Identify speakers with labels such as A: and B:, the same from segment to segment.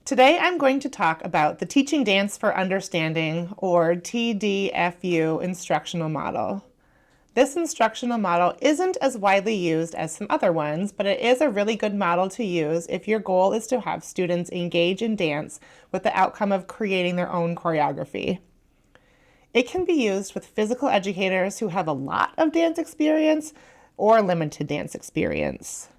A: Today I'm going to talk about the Teaching Dance for Understanding, or TDfU instructional model. This instructional model isn't as widely used as some other ones, but it is a really good model to use if your goal is to have students engage in dance with the outcome of creating their own choreography. It can be used with physical educators who have a lot of dance experience or limited dance experience.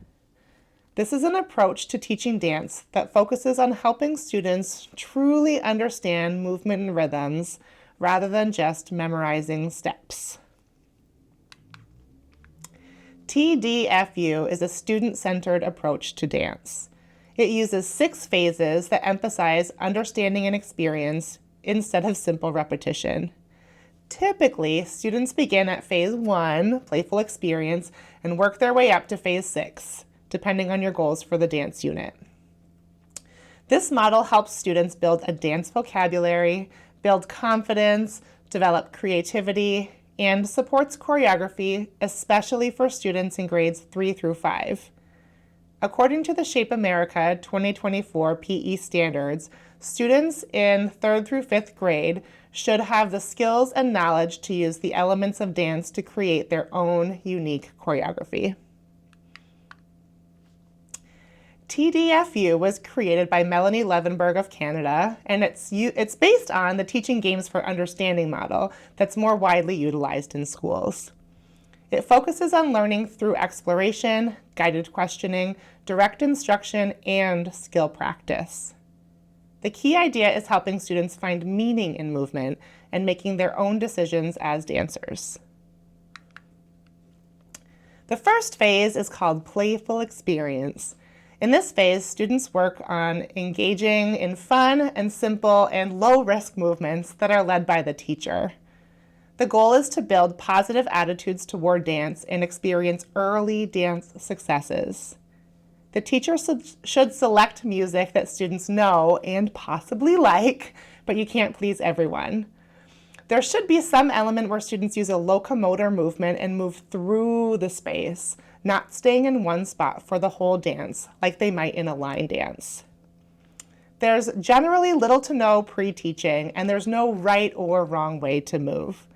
A: This is an approach to teaching dance that focuses on helping students truly understand movement and rhythms rather than just memorizing steps. TDfU is a student-centered approach to dance. It uses 6 phases that emphasize understanding and experience instead of simple repetition. Typically, students begin at phase 1, Playful Experience, and work their way up to phase 6, depending on your goals for the dance unit. This model helps students build a dance vocabulary, build confidence, develop creativity, and supports choreography, especially for students in grades 3 through 5. According to the Shape America 2024 PE standards, students in 3rd through 5th grade should have the skills and knowledge to use the elements of dance to create their own unique choreography. TDfU was created by Melanie Levenberg of Canada, and it's based on the Teaching Games for Understanding model that's more widely utilized in schools. It focuses on learning through exploration, guided questioning, direct instruction, and skill practice. The key idea is helping students find meaning in movement and making their own decisions as dancers. The first phase is called Playful Experience. In this phase, students work on engaging in fun and simple and low-risk movements that are led by the teacher. The goal is to build positive attitudes toward dance and experience early dance successes. The teacher should select music that students know and possibly like, but you can't please everyone. There should be some element where students use a locomotor movement and move through the space, not staying in one spot for the whole dance, like they might in a line dance. There's generally little to no pre-teaching, and there's no right or wrong way to move.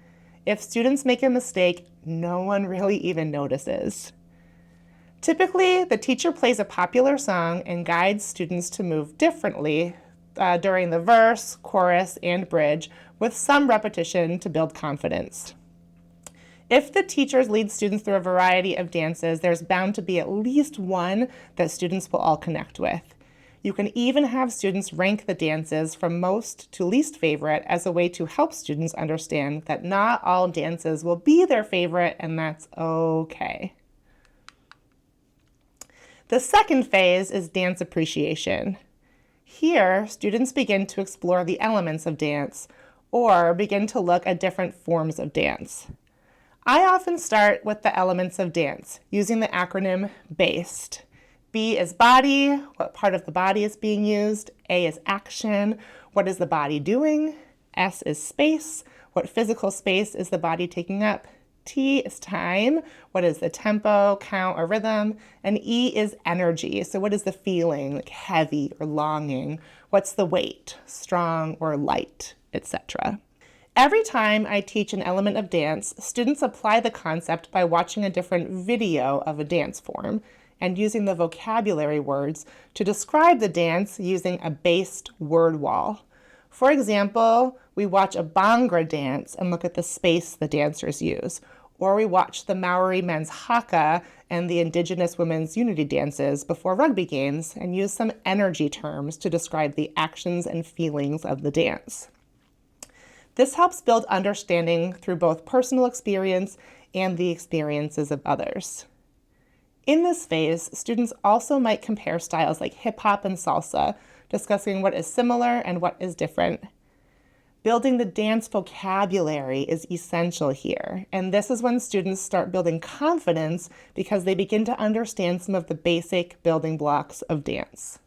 A: If students make a mistake, no one really even notices. Typically, the teacher plays a popular song and guides students to move differently during the verse, chorus, and bridge, with some repetition to build confidence. If the teachers lead students through a variety of dances, there's bound to be at least one that students will all connect with. You can even have students rank the dances from most to least favorite as a way to help students understand that not all dances will be their favorite, and that's okay. The second phase is dance appreciation. Here, students begin to explore the elements of dance or begin to look at different forms of dance. I often start with the elements of dance using the acronym BASED. B is body, what part of the body is being used. A is action, what is the body doing. S is space, what physical space is the body taking up. T is time, what is the tempo, count, or rhythm. And E is energy, so what is the feeling, like heavy or longing. What's the weight, strong or light, etc. Every time I teach an element of dance, students apply the concept by watching a different video of a dance form and using the vocabulary words to describe the dance using a based word wall. For example, we watch a Bhangra dance and look at the space the dancers use, or we watch the Maori men's haka and the Indigenous women's unity dances before rugby games and use some energy terms to describe the actions and feelings of the dance. This helps build understanding through both personal experience and the experiences of others. In this phase, students also might compare styles like hip-hop and salsa, discussing what is similar and what is different. Building the dance vocabulary is essential here, and this is when students start building confidence because they begin to understand some of the basic building blocks of dance.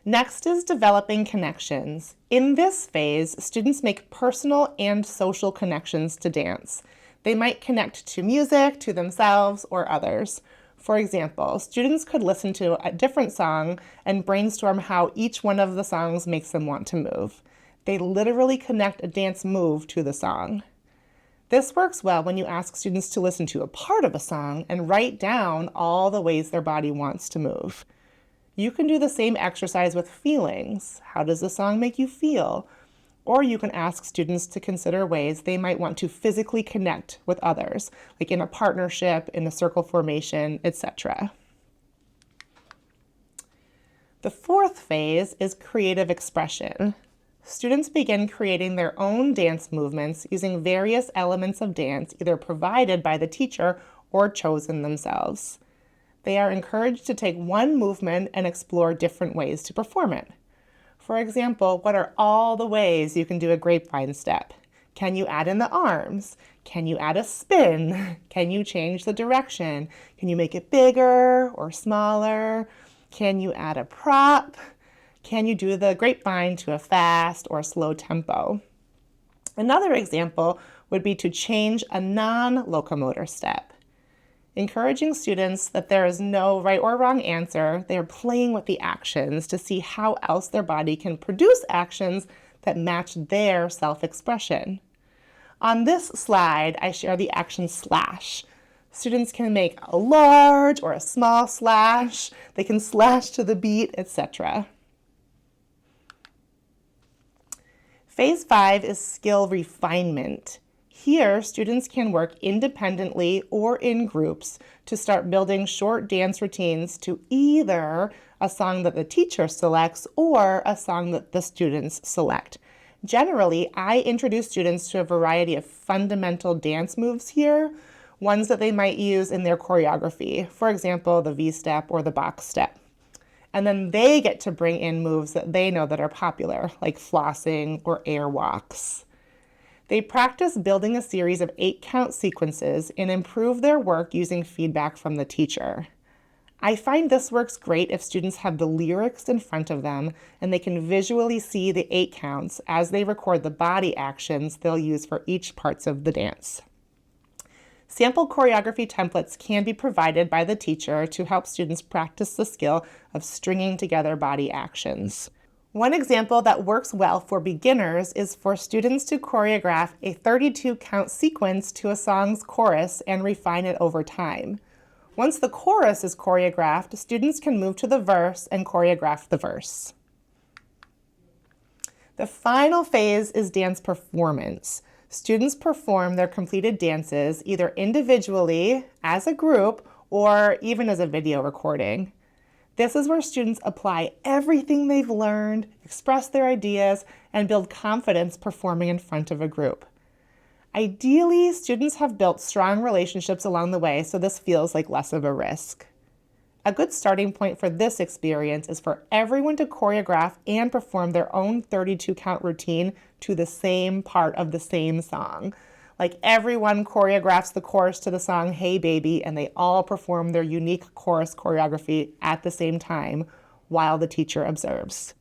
A: Next is developing connections. In this phase, students make personal and social connections to dance. They might connect to music, to themselves, or others. For example, students could listen to a different song and brainstorm how each one of the songs makes them want to move. They literally connect a dance move to the song. This works well when you ask students to listen to a part of a song and write down all the ways their body wants to move. You can do the same exercise with feelings. How does the song make you feel? Or you can ask students to consider ways they might want to physically connect with others, like in a partnership, in a circle formation, etc. The fourth phase is creative expression. Students begin creating their own dance movements using various elements of dance, either provided by the teacher or chosen themselves. They are encouraged to take one movement and explore different ways to perform it. For example, what are all the ways you can do a grapevine step? Can you add in the arms? Can you add a spin? Can you change the direction? Can you make it bigger or smaller? Can you add a prop? Can you do the grapevine to a fast or slow tempo? Another example would be to change a non-locomotor step. Encouraging students that there is no right or wrong answer, they are playing with the actions to see how else their body can produce actions that match their self-expression. On this slide, I share the action slash. Students can make a large or a small slash. They can slash to the beat, etc. Phase 5 is skill refinement. Here, students can work independently or in groups to start building short dance routines to either a song that the teacher selects or a song that the students select. Generally, I introduce students to a variety of fundamental dance moves here, ones that they might use in their choreography, for example, the V-step or the box step. And then they get to bring in moves that they know that are popular, like flossing or air walks. They practice building a series of 8-count sequences and improve their work using feedback from the teacher. I find this works great if students have the lyrics in front of them and they can visually see the 8 counts as they record the body actions they'll use for each parts of the dance. Sample choreography templates can be provided by the teacher to help students practice the skill of stringing together body actions. One example that works well for beginners is for students to choreograph a 32-count sequence to a song's chorus and refine it over time. Once the chorus is choreographed, students can move to the verse and choreograph the verse. The final phase is dance performance. Students perform their completed dances either individually, as a group, or even as a video recording. This is where students apply everything they've learned, express their ideas, and build confidence performing in front of a group. Ideally, students have built strong relationships along the way, so this feels like less of a risk. A good starting point for this experience is for everyone to choreograph and perform their own 32-count routine to the same part of the same song. Like everyone choreographs the chorus to the song Hey Baby, and they all perform their unique chorus choreography at the same time while the teacher observes.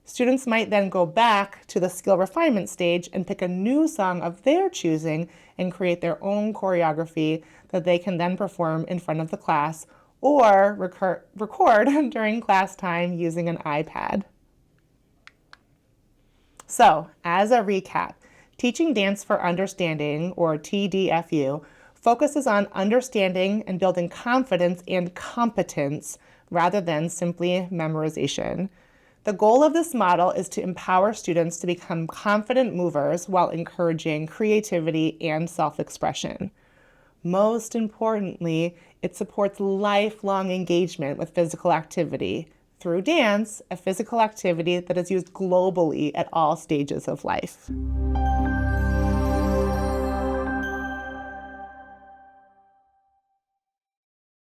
A: Students might then go back to the skill refinement stage and pick a new song of their choosing and create their own choreography that they can then perform in front of the class or record during class time using an iPad. So, as a recap, Teaching Dance for Understanding, or TDfU, focuses on understanding and building confidence and competence rather than simply memorization. The goal of this model is to empower students to become confident movers while encouraging creativity and self-expression. Most importantly, it supports lifelong engagement with physical activity through dance, a physical activity that is used globally at all stages of life.